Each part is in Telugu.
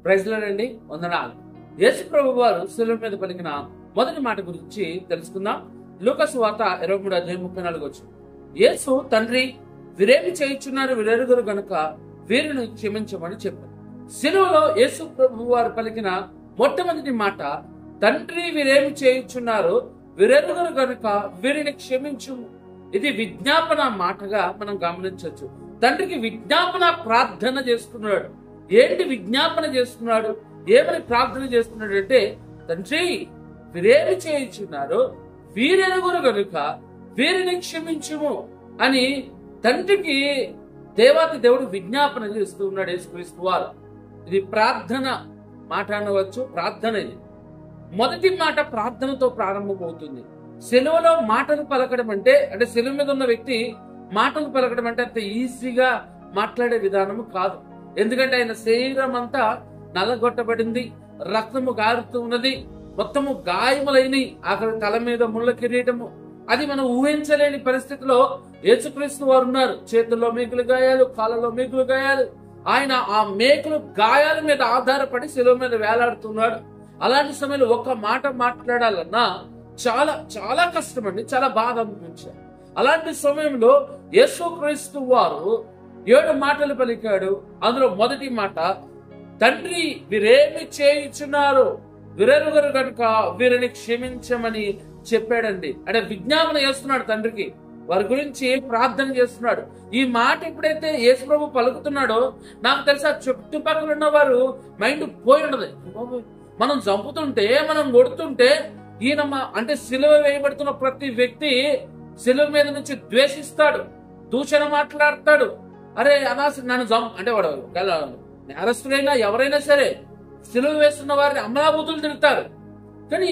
ప్రైజ్ లార్డ్ అండి, వందనాలు. యేసు ప్రభు వారు శిలువ మీద పలికిన మొదటి మాట గురించి తెలుసుకుందాం. లూకా సువార్త 23:34 యేసు తండ్రి వీరేమి చేయుచున్నారు వీరెరుగురు గనుక వీరిని క్షమించమని చెప్పారు. శిలువలో యేసు ప్రభు వారు పలికిన మొట్టమొదటి మాట తండ్రి వీరేమి చేయుచున్నారు వీరెరుగురు గనుక వీరిని క్షమించు. ఇది విజ్ఞాపన మాటగా మనం గమనించవచ్చు. తండ్రికి విజ్ఞాపన ప్రార్థన చేస్తున్నాడు. ఏంటి విజ్ఞాపన చేస్తున్నాడు? ఏమని ప్రార్థన చేస్తున్నాడు అంటే, తండ్రి వీరేమి చేయించున్నారు వీరెరుగురు గనుక వీరిని క్షమించుము అని తండ్రికి దేవాతి దేవుడు విజ్ఞాపన చేస్తూ ఉన్నాడు యేసుక్రీస్తు వారు. ఇది ప్రార్థన మాట అనవచ్చు. ప్రార్థన ఇది మొదటి మాట ప్రార్థనతో ప్రారంభమవుతుంది. సెలవులో మాటలు పలకడం అంటే సెలవు మీద ఉన్న వ్యక్తి మాటలు పలకడం అంటే అంత ఈజీగా మాట్లాడే విధానము కాదు. ఎందుకంటే ఆయన శరీరం అంతా నల్లగొట్టబడింది, రక్తము గారుతూ ఉన్నది, మొత్తము గాయములైన అక్కడ తల మీద ముళ్ళ కిరీటము. అది మనం ఊహించలేని పరిస్థితిలో యేసుక్రీస్తు వారు ఉన్నారు. చేతుల్లో మేకులు గాయాలు, కాళ్ళలో మేకులు గాయాలు. ఆయన ఆ మేకులు గాయాల మీద ఆధారపడి శిలువ మీద వేలాడుతున్నాడు. అలాంటి సమయంలో ఒక్క మాట మాట్లాడాలన్నా చాలా చాలా కష్టం అండి, చాలా బాధ అనిపించారు. అలాంటి సమయంలో యేసుక్రీస్తు వారు 7 మాటలు పలికాడు. అందులో మొదటి మాట తండ్రి వీరేమి చేయుచున్నారు వీరెరుగురు కనుక వీరిని క్షమించమని చెప్పాడండి. అంటే విజ్ఞాపన చేస్తున్నాడు తండ్రికి, వారి గురించి ప్రార్థన చేస్తున్నాడు. ఈ మాట ఎప్పుడైతే యేసు ప్రభు పలుకుతున్నాడో నాకు తెలుసా చుట్టుపక్కల ఉన్న వారు మైండ్ పోయి ఉండదు. మనం చంపుతుంటే మనం కొడుతుంటే ఈయన అంటే సిలువ వేయబడుతున్న ప్రతి వ్యక్తి సిలువ మీద నుంచి ద్వేషిస్తాడు, దూషణ మాట్లాడతాడు. అరే అనాసి నన్ను అంటే వాడు నేరస్తుడైనా ఎవరైనా సరే సిలువ వేస్తున్న వారిని అమలాబూతులు తిరుగుతారు. కానీ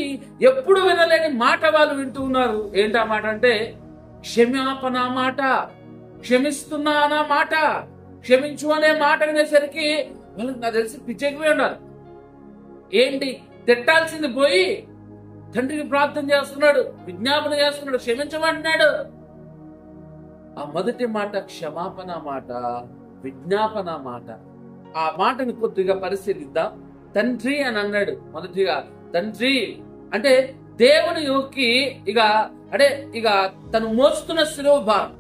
ఎప్పుడు వినలేని మాట వాళ్ళు వింటూ ఉన్నారు. ఏంటా మాట అంటే క్షమాపణ మాట, క్షమిస్తున్నా అన్న మాట, క్షమించు అనే మాట వినేసరికి వాళ్ళకి నాకు తెలిసి పిచ్చెక్కిపోయి ఉన్నారు. ఏంటి తిట్టాల్సింది పోయి తండ్రికి ప్రార్థన చేస్తున్నాడు, విజ్ఞాపన చేస్తున్నాడు, క్షమించమంటున్నాడు. ఆ మొదటి మాట క్షమాపణ మాట, విజ్ఞాపన మాట. ఆ మాటని కొద్దిగా పరిశీలిద్దాం. తండ్రి అని అన్నాడు. మొదటిగా తండ్రి అంటే దేవుని యుక్కి ఇక తను మోస్తున్న శిలువ భారం,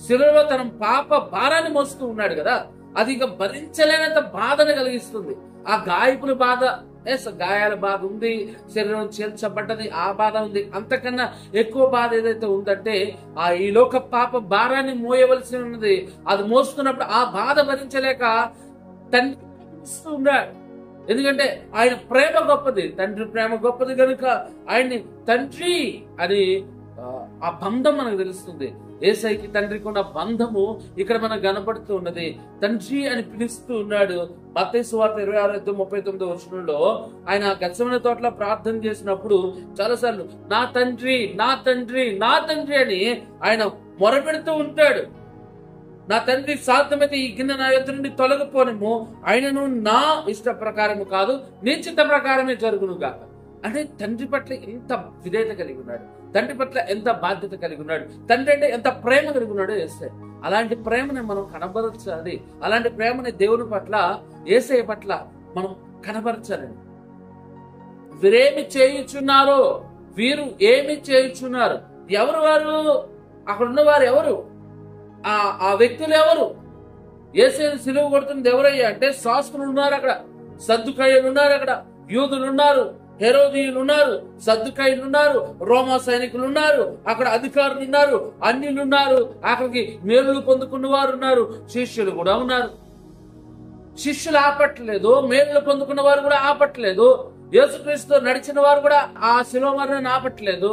శిలువలో తన పాప భారాన్ని మోస్తూ ఉన్నాడు కదా, అది ఇక భరించలేనంత బాధను కలిగిస్తుంది. ఆ గాయపుల బాధ, గాయాల బాధ ఉంది, శరీరం చేల్చబడ్డది, ఆ బాధ ఉంది. అంతకన్నా ఎక్కువ బాధ ఏదైతే ఉందంటే ఈ లోక పాప భారాన్ని మోయవలసి ఉన్నది. అది మోస్తున్నప్పుడు ఆ బాధ భరించలేక తండ్రి ఉన్నాడు. ఎందుకంటే ఆయన ప్రేమ గొప్పది, తండ్రి ప్రేమ గొప్పది కనుక ఆయన్ని తండ్రి అని ఆ బంధం మనకు తెలుస్తుంది. యేసయ్యకి తండ్రికి ఉన్న బంధము ఇక్కడ మనకు కనపడుతూ ఉన్నది. తండ్రి అని పిలుస్తూ ఉన్నాడు. మత్తయి సువార్త 26:39 ఆయన గెత్సేమనే తోటలో ప్రార్థన చేసినప్పుడు చాలాసార్లు నా తండ్రి నా తండ్రి నా తండ్రి అని ఆయన మొరపెడుతూ ఉంటాడు. నా తండ్రి సాధ్యమైతే ఈ గిన్నె నా యొద్ద నుండి తొలగిపోనేమో, ఆయనను నా ఇష్ట ప్రకారము కాదు నీ చిత్త ప్రకారమే జరుగును గాక. అంటే తండ్రి పట్ల ఎంత విధేయత కలిగి ఉన్నాడు, తండ్రి పట్ల ఎంత బాధ్యత కలిగి ఉన్నాడు, తండ్రి అంటే ఎంత ప్రేమ కలిగి ఉన్నాడో యేసయ్య. అలాంటి ప్రేమని మనం కనబరచాలి. అలాంటి ప్రేమని దేవుని పట్ల, యేసయ్య పట్ల మనం కనబరచాలండి. వీరేమి చేయుచున్నారో, వీరు ఏమి చేయుచున్నారు, ఎవరు వారు? అక్కడ ఉన్నవారు ఎవరు? ఆ వ్యక్తులు ఎవరు? యేసయ్యను సిలువ కొడుతుంది ఎవరయ్యా అంటే శాస్త్రులు ఉన్నారు, అక్కడ సద్దుకాయులు ఉన్నారు, అక్కడ యూదులు ఉన్నారు, హెరోదీయులు ఉన్నారు, సద్దుకాయులు ఉన్నారు, రోమా సైనికులు ఉన్నారు, అక్కడ అధికారులు ఉన్నారు, అన్యులు ఉన్నారు, అక్కడికి మేలులు పొందుకున్న వారు ఉన్నారు, శిష్యులు కూడా ఉన్నారు. శిష్యులు ఆపట్లేదు, మేలులు పొందుకున్న వారు కూడా ఆపట్లేదు, యేసుక్రీస్తు నడిచిన వారు కూడా ఆ శిలువ మరణాన్ని ఆపట్లేదు.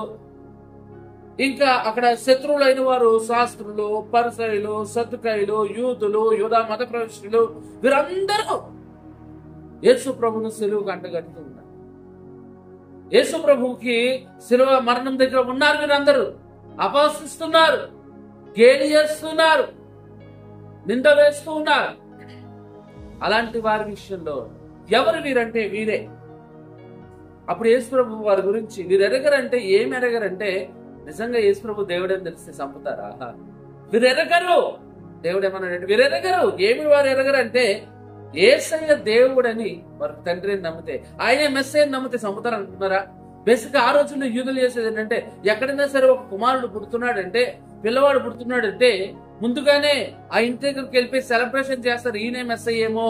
ఇంకా అక్కడ శత్రువులైన వారు శాస్త్రులు, పరిసయ్యులు, సద్దుకాయులు, యూదులు, యూదా మత ప్రవేశులు, వీరందరూ యేసు ప్రభువును సిలువకు అంటగడుతూ ఉన్నారు. యేసు ప్రభువుకి శిలువ మరణం దగ్గర ఉన్నారు. వీరందరూ అపహసిస్తున్నారు, గేలి చేస్తున్నారు, నింద వేస్తూ ఉన్నారు. అలాంటి వారి విషయంలో ఎవరు వీరంటే వీరే. అప్పుడు యేసు ప్రభు వారి గురించి వీరు ఎరగరంటే ఏమి ఎరగరంటే, నిజంగా యేసు ప్రభు దేవుడని తెలిసి చంపుతారా? వీరు ఎరగరు. దేవుడు ఏమన్నాడంటే వీరు ఎరగరు. ఏమి వారు ఎరగరంటే యేసయ్య దేవుడని వారి తండ్రిని నమ్మితే, ఆయనే మెస్సయ్యని నమ్మితే చంపుతారు అనుకున్నారా? బేసిక్ ఆ రోజుల్లో యూదులు చేసేది ఏంటంటే, ఎక్కడైనా సరే ఒక కుమారుడు పుడుతున్నాడంటే, పిల్లవాడు పుడుతున్నాడంటే ముందుగానే ఆ ఇంటి దగ్గరికి వెళ్ళిపోయి సెలబ్రేషన్ చేస్తారు. ఈయనే మెస్సయ్యేమో,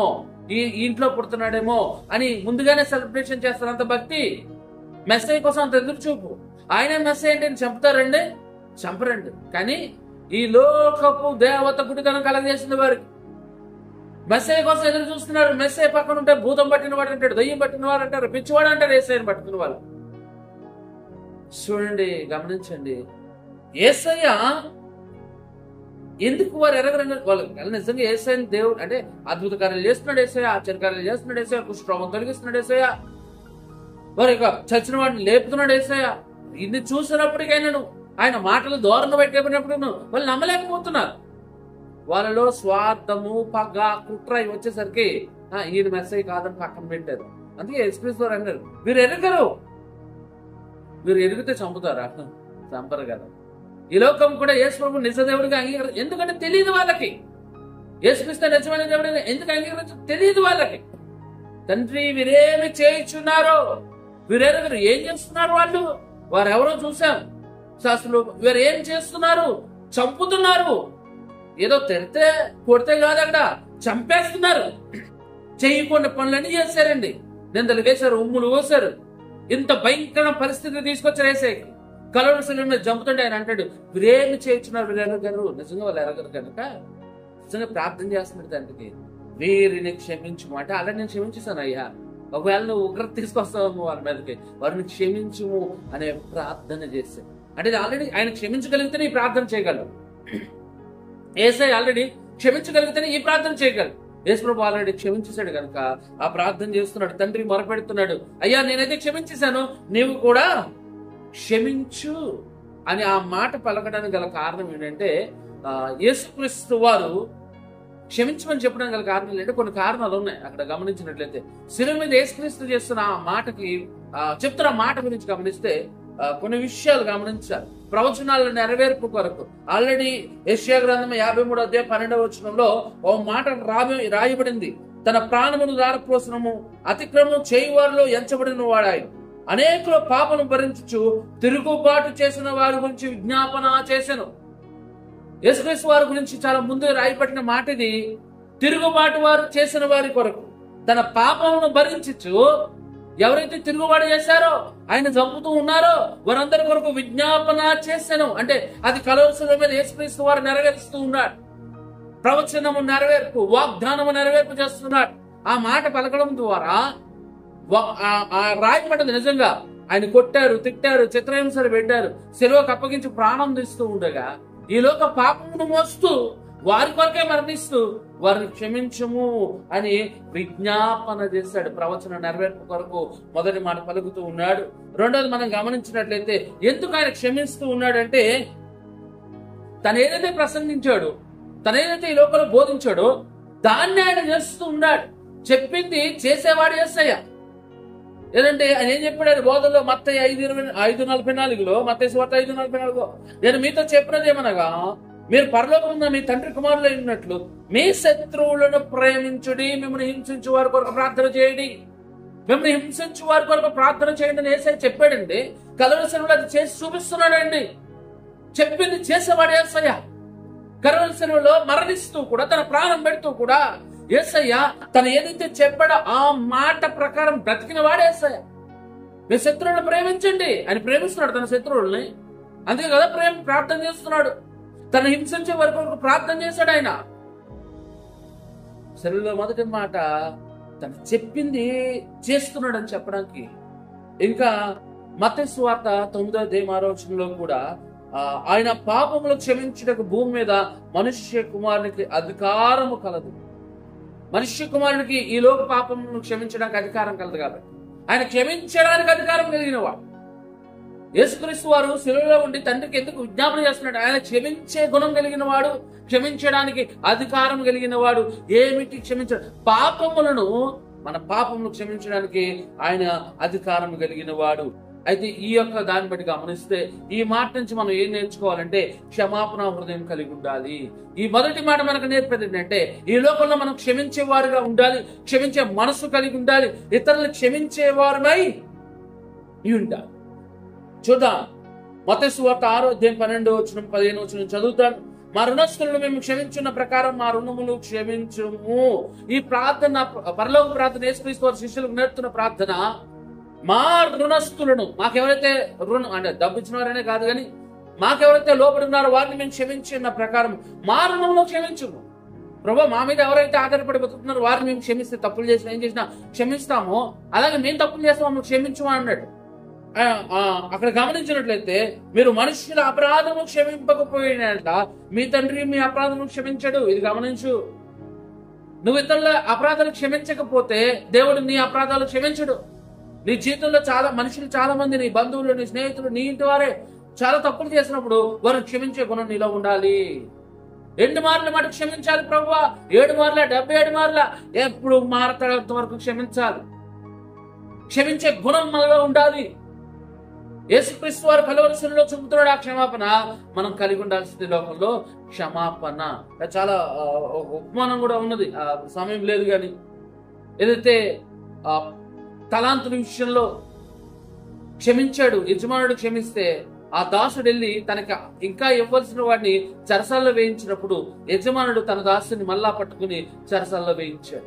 ఈ ఇంట్లో పుడుతున్నాడేమో అని ముందుగానే సెలబ్రేషన్ చేస్తారు. అంత భక్తి, మెస్సయ్య కోసం అంత ఎదురు చూపు. ఆయనే మెస్సయ్య అంటే చంపుతారండి? చంపరండి. కానీ ఈ లోకపు దేవత గుడితనం కలగజేసింది వారికి. మెస్సయ్య కోసం ఎదురు చూస్తున్నారు. మెస్సయ్య పక్కన ఉంటే భూతం పట్టిన వాడు అంటాడు, దయ్యం పట్టిన వాడు అంటారు, పిచ్చివాడు అంటారు యేసయ్యని పట్టుకున్న వాళ్ళు. చూడండి, గమనించండి, యేసయ్య ఎందుకు వారు ఎరగరండి? వాళ్ళు నిజంగా యేసయ్యని దేవుడు అంటే అద్భుత కార్యాలు చేస్తున్నాడు యేసయ్య, ఆశ్చర్యకార్యాలు చేస్తున్నాడు యేసయ్య, కుష్ఠరోగం తొలగిస్తున్నాడు యేసయ్య, వారి యొక్క చచ్చిన వాడిని లేపుతున్నాడు యేసయ్య. ఇన్ని చూసినప్పటికైనా ఆయన మాటలు దూరంగా పెట్టేటప్పుడు వాళ్ళు నమ్మలేకపోతున్నారు. వాళ్ళలో స్వార్థము, పగ, కుట్ర వచ్చేసరికి ఈయన మెస్సయ్య కాదని పక్కన పెట్టారు. అందుకే యేసుక్రీస్తు వారు అన్నారు, వీరు ఎరగరు, వీరు ఎరిగితే చంపుతారా? చంపరు కదా. ఈ లోకం కూడా యేసు ప్రభు నిజ దేవుడిగా అంగీకరించారు. ఎందుకంటే తెలియదు వాళ్ళకి. యేసుక్రీస్తు నిజమైన దేవుడిగా ఎందుకు అంగీకరించారు? తెలియదు వాళ్ళకి. తండ్రి వీరేమి చేయించున్నారో వీరెరగరు. ఏం చేస్తున్నారు వాళ్ళు? వారు ఎవరో చూసాం శాస్త్రులు. వీరు ఏం చేస్తున్నారు? చంపుతున్నారు. ఏదో తెరితే కొడితే కాదు, అక్కడ చంపేస్తున్నారు. చేయకుండా పనులన్నీ చేశారండి. నిందలు వేశారు, ఉమ్ములు పోసారు. ఇంత భయంకర పరిస్థితి తీసుకొచ్చారు యేసయ్యకి. కలవరసలు చంపుతుంటే ఆయన అంటాడు, వీరేమి చేయించున్నారు, వీరు ఎరగరు. నిజంగా వాళ్ళు ఎరగరు కనుక నిజంగా ప్రార్థన చేస్తున్నాడు తండ్రికి, వీరిని క్షమించు అంటే. అలా నేను క్షమించేశాను అయ్యా, ఒకవేళ నువ్వు ఉగ్రత తీసుకొస్తావు వారి మీదకి, వారిని క్షమించుము అనే ప్రార్థన చేశాడు. అంటే ఆల్రెడీ ఆయన క్షమించగలిగితేనే ఈ ప్రార్థన చేయగలరు. యేసయ్య ఆల్రెడీ క్షమించగలిగితేనే ఈ ప్రార్థన చేయగలరు. యేసు ప్రభు ఆల్రెడీ క్షమించేశాడు కనుక ఆ ప్రార్థన చేస్తున్నాడు. తండ్రి మొరపెడుతున్నాడు, అయ్యా నేనైతే క్షమించేశాను, నీవు కూడా క్షమించు అని ఆ మాట పలకడానికి గల కారణం ఏంటంటే, యేసుక్రీస్తు వారు క్షమించమని చెప్పడానికి గల కారణం ఏంటంటే కొన్ని కారణాలు ఉన్నాయి. అక్కడ గమనించినట్లయితే శిలువ మీద యేసుక్రీస్తు చేస్తున్న ఆ మాటకి చెప్తున్న మాట గురించి గమనిస్తే కొన్ని విషయాలు గమనించాలి. ప్రవచనాల నెరవేర్పు కొరకు ఆల్రెడీ యెషయా గ్రంథం 53:12 ఓ మాట రాయబడింది, తన ప్రాణమును దారపోసనము అతిక్రమం చేయువారిలో ఎంచబడిన వాడాయన, అనేకుల పాపను భరించుచు తిరుగుబాటు చేసిన వారి గురించి విజ్ఞాపన చేశాను. యేసుక్రీస్తు వారి గురించి చాలా ముందు రాయబడిన మాట ఇది. తిరుగుబాటు వారు చేసిన వారి కొరకు తన పాపమును భరించుచు, ఎవరైతే తిరుగుబాటు చేశారో ఆయన చంపుతూ ఉన్నారో వారందరి కొరకు విజ్ఞాపన చేశాను. అంటే అది కలవరసల మీద యేసుక్రీస్తు వారు నెరవేరుస్తూ ఉన్నాడు. ప్రవచనము నెరవేర్పు, వాగ్దానము నెరవేర్పు చేస్తున్నాడు. ఆ మాట పలకడం ద్వారా రాయబడ్డది. నిజంగా ఆయన కొట్టారు, తిట్టారు, చిత్రహింసలు పెట్టారు, సిలువకు అప్పగించి ప్రాణం తీస్తూ ఉండగా ఈ లోక పాపమును మోస్తూ వారి కొరకే మరణిస్తూ వారిని క్షమించము అని విజ్ఞాపన చేశాడు. ప్రవచన నెరవేర్పు కొరకు మొదటి మాట పలుకుతూ ఉన్నాడు. రెండోది మనం గమనించినట్లయితే ఎందుకు ఆయన క్షమిస్తూ ఉన్నాడంటే, తను ఏదైతే ప్రసంగించాడో, తను ఏదైతే ఈ లోకంలో బోధించాడో దాన్ని ఆయన చేస్తూ ఉన్నాడు. చెప్పింది చేసేవాడు యేసయ్య. ఏదంటే ఆయన ఏం చెప్పాడు బోధనలో? మత్తయి 5:44, మత్తయి సువార్త 5:44, నేను మీతో చెప్పినది ఏమనగా, మీరు పరలోకమున్న మీ తండ్రి కుమారులు అయినట్లు మీ శత్రువులను ప్రేమించుడి, మిమ్మల్ని హింసించు వారి కొరకు ప్రార్థన చేయండి. మిమ్మల్ని హింసించు వారి కొరకు ప్రార్థన చేయండి అని యేసయ్య చెప్పాడండి. కలువరి శిలువలో అది చేసి చూపిస్తున్నాడండి. చెప్పింది చేసేవాడు యేసయ్య. కలువరి శిలువలో మరణిస్తూ కూడా, తన ప్రాణం పెడుతూ కూడా యేసయ్య తను ఏదైతే చెప్పాడో ఆ మాట ప్రకారం బ్రతికిన వాడు యేసయ్య. మీ శత్రువులను ప్రేమించండి. ఆయన ప్రేమిస్తున్నాడు తన శత్రువుల్ని. అందుకే కదా ప్రార్థన చేస్తున్నాడు. తను హింసించే వరకు ప్రార్థన చేశాడు ఆయన. శరీరంలో మొదటి మాట తను చెప్పింది చేస్తున్నాడు అని చెప్పడానికి. ఇంకా మత్తయి సువార్త 9:6 కూడా ఆయన పాపములు క్షమించుటకు భూమి మీద మనుష్య కుమారునికి అధికారము కలదు. మనుష్య కుమారునికి ఈ లోక పాపములను క్షమించడానికి అధికారం కలదు కాబట్టి ఆయన క్షమించడానికి అధికారం కలిగిన వాడు. యేసుక్రీస్తు వారు శిలువలో ఉండి తండ్రికి ఎందుకు విజ్ఞాపన చేస్తున్నాడు? ఆయన క్షమించే గుణం కలిగిన వాడు, క్షమించడానికి అధికారం కలిగిన వాడు. ఏమిటి క్షమించడం? పాపములను, మన పాపములను క్షమించడానికి ఆయన అధికారం కలిగిన వాడు. అయితే ఈ యొక్క దాన్ని బట్టి గమనిస్తే ఈ మాట నుంచి మనం ఏం నేర్చుకోవాలంటే క్షమాపణ హృదయం కలిగి ఉండాలి. ఈ మొదటి మాట మనకు నేర్పేది ఏంటంటే ఈ లోకంలో మనం క్షమించేవారుగా ఉండాలి, క్షమించే మనసు కలిగి ఉండాలి, ఇతరులు క్షమించేవారునై ఉండాలి. చూద్దాం, మత్తయి సువార్త 6:12-15 చదువుతాను. మా రుణస్థులను మేము క్షమించున్న ప్రకారం మా రుణములు క్షమించుము. ఈ ప్రార్థన, పరలోక ప్రార్థన, యేసుక్రీస్తు వారి శిష్యులకు నేర్పుతున్న ప్రార్థన. మా రుణస్థులను, మాకెవరైతే రుణం అంటే డబ్బు ఇచ్చిన వారనే కాదు కానీ మాకెవరైతే లోబడి ఉన్నారో వారిని మేము క్షమించిన ప్రకారం మా రుణంలో క్షమించుము. ప్రభు, మా మీద ఎవరైతే ఆధారపడి బతుకుతున్నారో వారిని మేము క్షమిస్తే, తప్పులు చేసినా ఏం చేసినా క్షమిస్తామో అలాగే మేము తప్పులు చేస్తామో మేము క్షమించము అన్నాడు. అక్కడ గమనించినట్లయితే మీరు మనుషుల అపరాధము క్షమింపకపోయినట్ల మీ తండ్రి మీ అపరాధము క్షమించడు. ఇది గమనించు. నువ్వు ఇతరుల అపరాధాలు క్షమించకపోతే దేవుడు నీ అపరాధాలు క్షమించడు. నీ జీవితంలో మనుషులు చాలా మంది, నీ బంధువులు, నీ స్నేహితులు, నీ ఇంటి వారే చాలా తప్పులు చేసినప్పుడు వారిని క్షమించే గుణం నీలో ఉండాలి. 2 మార్లు మాట క్షమించాలి ప్రభువా, 7 మార్ల 77 మార్ల ఎప్పుడు మారతడంత వరకు క్షమించాలి. క్షమించే గుణం మనలో ఉండాలి. యేసుక్రీస్తు వారు కలువరిశిలలో చూపుతున్నాడు ఆ క్షమాపణ. మనం కలిగి ఉండాల్సింది లోకంలో క్షమాపణ. చాలా ఉపమానం కూడా ఉన్నది, సమయం లేదు కానీ ఏదైతే తలాంతుల విషయంలో క్షమించాడు, యజమానుడు క్షమిస్తే ఆ దాసుడు వెళ్ళి తనకి ఇంకా ఇవ్వాల్సిన వాడిని చెరసాల్లో వేయించినప్పుడు యజమానుడు తన దాసుని మళ్ళా పట్టుకుని చెరసాల్లో వేయించాడు.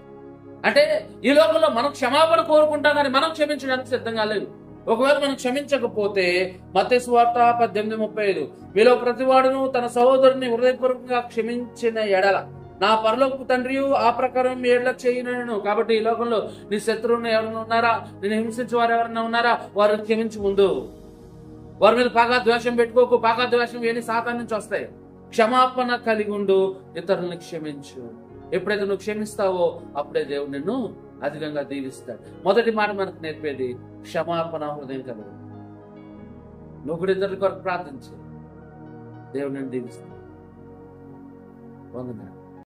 అంటే ఈ లోకంలో మనం క్షమాపణ కోరుకుంటాం కానీ మనం క్షమించడానికి సిద్ధంగా లేదు. ఒకవేళ మనం క్షమించకపోతే మత్తయి సువార్త 18:35 మీలో ప్రతివాడును తన సహోదరుని హృదయపూర్వకంగా క్షమించిన ఎడల నా పరలోకపు తండ్రియు ఆ ప్రకారం ఏళ్ల చేయను. కాబట్టి ఈ లోకంలో నీ శత్రువులు ఎవరైనా ఉన్నారా, నేను హింసించే వారు ఎవరైనా ఉన్నారా, వారిని క్షమించి ముందు. వారి మీద పాగా ద్వేషం పెట్టుకోకు. పాగా ద్వేషం ఏని సాతాన్ నుంచి వస్తాయి. క్షమాపణ కలిగి ఉండు, ఇతరులను క్షమించు. ఎప్పుడైతే నువ్వు క్షమిస్తావో అప్పుడే దేవుడు నిన్ను అధికంగా దీవిస్తాడు. మొదటి మాట మనకు నేర్పేది క్షమాపణ హృదయం కలుగు. నువ్వు కూడా ఇతరుల కొరకు ప్రార్థించు, దేవుడు నిన్ను దీవిస్తాడు. వందనాలు.